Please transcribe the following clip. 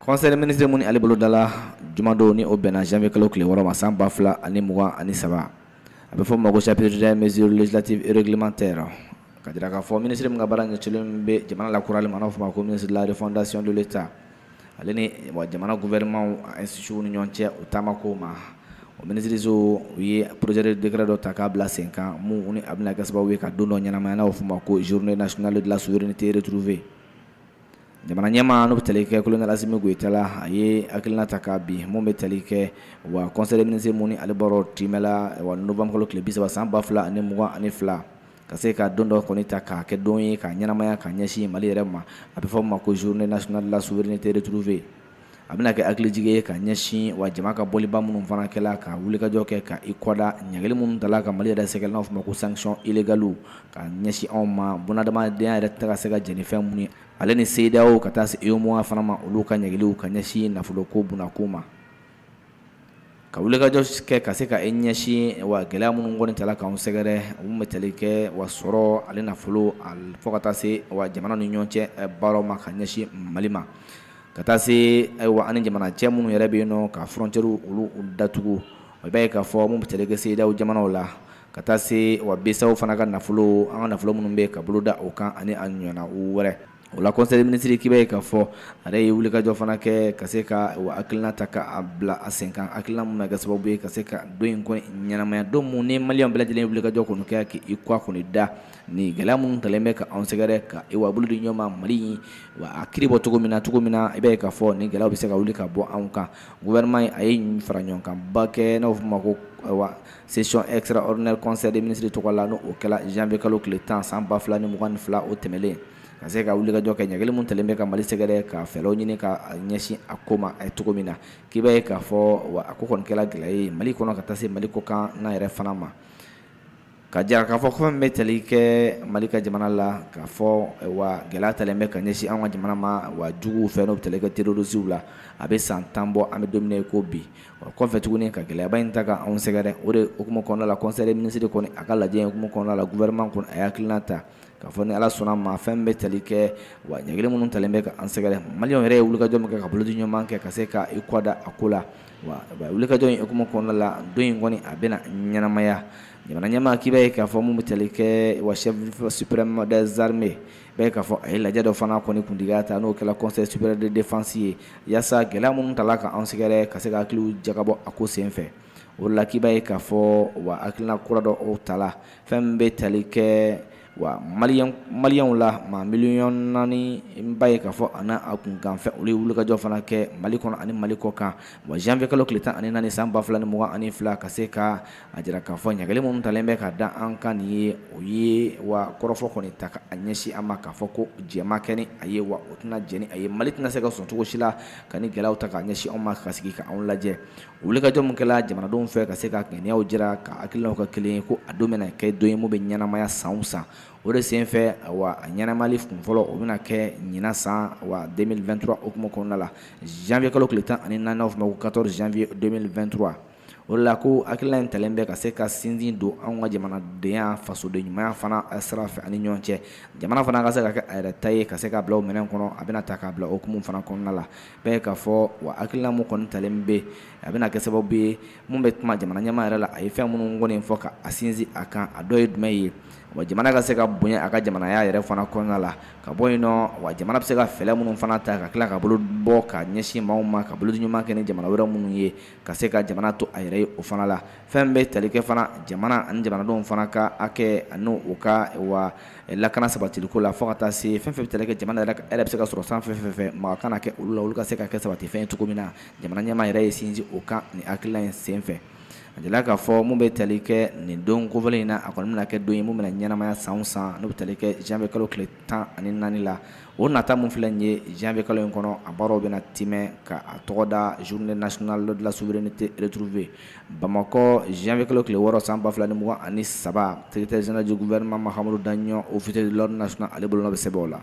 Conseil des ministres mun ale bolo dala jumado ni o bɛnna janvier kalo tile 6 ma san 2023 a bɛ fɔ ma ko chapitre des mesures législatives et réglementaires ka jira k'a fɔ ministre min ka baara ɲɛsinnen bɛ jamana lakurali ma n'a fɔ ma ko ministre de la refondation de l'état ale ni jamana gouvernement institution ni ɲɔgɔn cɛ o taama ko ma o ministres u ye projet de décret dɔ ta k'a bila sen kan mun ni a bɛna kɛ sababu ye ka don dɔ ɲɛnamaya n'a bɛ fɔ ma ko journée nationale de la souveraineté retrouvée jamana ɲɛmaa n'o bɛ tali kɛ colonel Assimi Goïta la a ye hakilina ta k'a bin mun bɛ tali kɛ wa conseil des ministres mun ni ale bɔra timɛ la wa novembre kalo tile 30 san 2022 ka se ka don dɔ kɔni ta k'a kɛ don ye ka ɲɛnamaya ka ɲɛsin Mali yɛrɛ ma a bɛ fɔ ma ko journée nationale de la souveraineté retrouvée a bɛna kɛ hakilijigin ye ka ɲɛsin wa jama ka bɔliba minnu fana kɛla ka wulikajɔ kɛ ka i kɔda ɲagili minnu tala ka Mali yɛrɛ sɛgɛrɛ n'a fɔ ma ko sanction illégale ka ɲɛsin anw ma bunadamadenya yɛrɛ tɛ ka se ka jɛni fɛn mun ye ale ni CEDEAO ka taa se UEMOA fana ma olu ka ɲagiliw ka ɲɛsin nafoloko bunako ma ka wulikajɔ kɛ ka se ka ɲɛsin wa gɛlɛya minnu kɔni tala k'anw sɛgɛrɛ mun bɛ tali kɛ wa sɔrɔ ale nafolo fɔ ka taa se wa jamana ni ɲɔgɔn cɛ baaraw ma ka ɲɛsin Mali ma ka taa se ayiwa ani jamana cɛ minnu yɛrɛ bɛ yen nɔ ka frontière olu datugu o b'a ye k'a fɔ mun bɛ tali kɛ CEDEAO jamanaw la ka taa se wa BCEAO fana ka nafolo an ka nafolo minnu bɛ ka boloda o kan ani a ɲɔgɔnna wɛrɛ o la conseil des ministres k'i b'a ye k'a fɔ a yɛrɛ ye wulikajɔ fana kɛ ka se ka wa hakilina ta k'a bila a sen kan hakilina mun bɛ kɛ sababu ye ka se ka don in kɔni ɲɛnamaya don mun ni maliyɛnw bɛɛ lajɛlen ye wulikajɔ kɔni kɛ k'i kɔ a kɔni da ni gɛlɛya minnu talen bɛ ka anw sɛgɛrɛ ka wa bolo di ɲɔgɔn ma Mali wa a kiri bɔ cogo min na i b'a ye k'a fɔ ni gɛlɛyaw bɛ se ka wuli ka bɔ anw kan gouvernement a ye fara ɲɔgɔn kan ba kɛ n'a bɛ fɔ ma ko session extraordinaire conseil des ministres tɔgɔ la n'o kɛla janvier kalo tile 10 san 2022 o tɛmɛlen ka se ka wulikajɔ kɛ ɲagili mun talen bɛ ka Mali sɛgɛrɛ ka fɛɛrɛw ɲini ka ɲɛsin a ko ma cogo min na k'i b'a ye k'a fɔ wa a ko kɔni kɛla gɛlɛya ye Mali kɔnɔ ka taa se Mali ko kan n'a yɛrɛ fana ma ka jira k'a fɔ fɛn min bɛ tali kɛ Mali ka jamana la k'a fɔ wa gɛlɛya talen bɛ ka ɲɛsin an ka jamana ma wa juguw fɛ n'o bɛ tali kɛ terroristes la a bɛ san 10 bɔ an bɛ don min na ko bi o kɔfɛ tuguni ka gɛlɛyaba in ta ka anw sɛgɛrɛ o de hukumu kɔnɔna la conseil des ministres kɔni a ka lajɛ hukumu kɔnɔna la gouvernement kɔni a ye hakilina ta k'a fɔ ni Ala sɔnna ma fɛn bɛ tali kɛ wa ɲagili minnu talen bɛ ka an sɛgɛrɛ maliyɛnw yɛrɛ ye wulikajɔ min kɛ ka bolodi ɲɔgɔn kɛ ka se ka i kɔda a ko la wa wulikajɔ in hukumu kɔnɔna la don in kɔni a bɛna ɲɛnamaya jamana ɲɛmaa k'i b'a ye k'a fɔ mun bɛ tali kɛ wa chef suprême des armées b'a ye k'a fɔ a ye lajɛ dɔ fana kɔni kuntigiya ta n'o kɛla conseil supérieur de défense ye yaasa gɛlɛya minnu tala ka an sɛgɛrɛ ka se ka hakiliw jagabɔ a ko senfɛ o la k'i b'a ye k'a fɔ wa hakilina kura dɔ o tala fɛn min bɛ tali kɛ wa maliyɛnw la maa miliyɔn 4 n b'a ye k'a fɔ a n'a kunkan fɛn olu ye wulikajɔ fana kɛ Mali kɔnɔ ani Mali kɔ kan wa janvier kalo tile 14 san 2022 ka se ka a jira k'a fɔ ɲagili minnu talen bɛ ka da an kan nin ye o ye wa kɔrɔfɔ kɔni ta ka ɲɛsin an ma k'a fɔ ko jɛma kɛ ni a ye wa o tɛna jɛ ni a ye Mali tɛna se ka sɔn cogo si la ka ni gɛlɛyaw ta ka ɲɛsin anw ma ka sigi ka anw lajɛ wulikajɔ min kɛla jamanadenw fɛ ka se ka ŋaniyaw jira ka hakilinaw ka kelen ye ko a don bɛna kɛ don ye mun bɛ ɲɛnamaya san o san o de senfɛ wa a ɲɛnamali kun fɔlɔ o bɛna kɛ ɲinan san wa 2023 hukumu kɔnɔna la janvier kalo tile 14 n'a fɔ ma ko 14 janvier 2023 o de la ko hakilina in talen bɛ ka se ka sinsin don anw ka jamanadenya fasoden ɲumanya fana sira fɛ ani ɲɔgɔn cɛ jamana fana ka se ka kɛ a yɛrɛ ta ye ka se ka bila o minɛn kɔnɔ a bɛna ta k'a bila hukumu fana kɔnɔna la bɛɛ ye k'a fɔ wa hakilina mun kɔni talen bɛ a bɛna kɛ sababu ye mun bɛ kuma jamana ɲɛmaa yɛrɛ la a ye fɛn minnu kɔni fɔ ka a sinsin a kan a dɔ ye jumɛn ye wa jamana ka se ka bonya a ka jamanaya yɛrɛ fana kɔnɔna la ka bɔ yen nɔ wa jamana bɛ se ka fɛɛrɛ minnu fana ta ka tila ka bolo bɔ ka ɲɛsin maaw ma ka bolodi ɲuman kɛ ni jamana wɛrɛ minnu ye ka se ka jamana to a yɛrɛ ye o fana la fɛn bɛ tali kɛ fana jamana ani jamanadenw fana ka hakɛ ani o ka wa lakana sabatiliko la fo ka taa se fɛn fɛn bɛ tali kɛ jamana yɛrɛ bɛ se ka sɔrɔ sanfɛ fɛn maa kana kɛ olu la olu ka se ka kɛ sabatifɛn ye cogo min na jamana ɲɛmaa yɛrɛ ye sinsin o kan ni hakilina in senfɛ a jira k'a fɔ mun bɛ tali kɛ nin don kofɔlen in na a kɔni bɛna kɛ don ye mun bɛna ɲɛnamaya san o san n'o bɛ tali kɛ janvier kalo tile 14 la o nata mun filɛ nin ye janvier kalo in kɔnɔ a baaraw bɛna timɛ ka a tɔgɔ da journée nationale de la souveraineté retrouvée Bamakɔ janvier kalo tile 6 san 2023 secrétaire général du gouvernement Mahamadou Daɲon officier de l'ordre national ale bolo bɛ sɛbɛn o la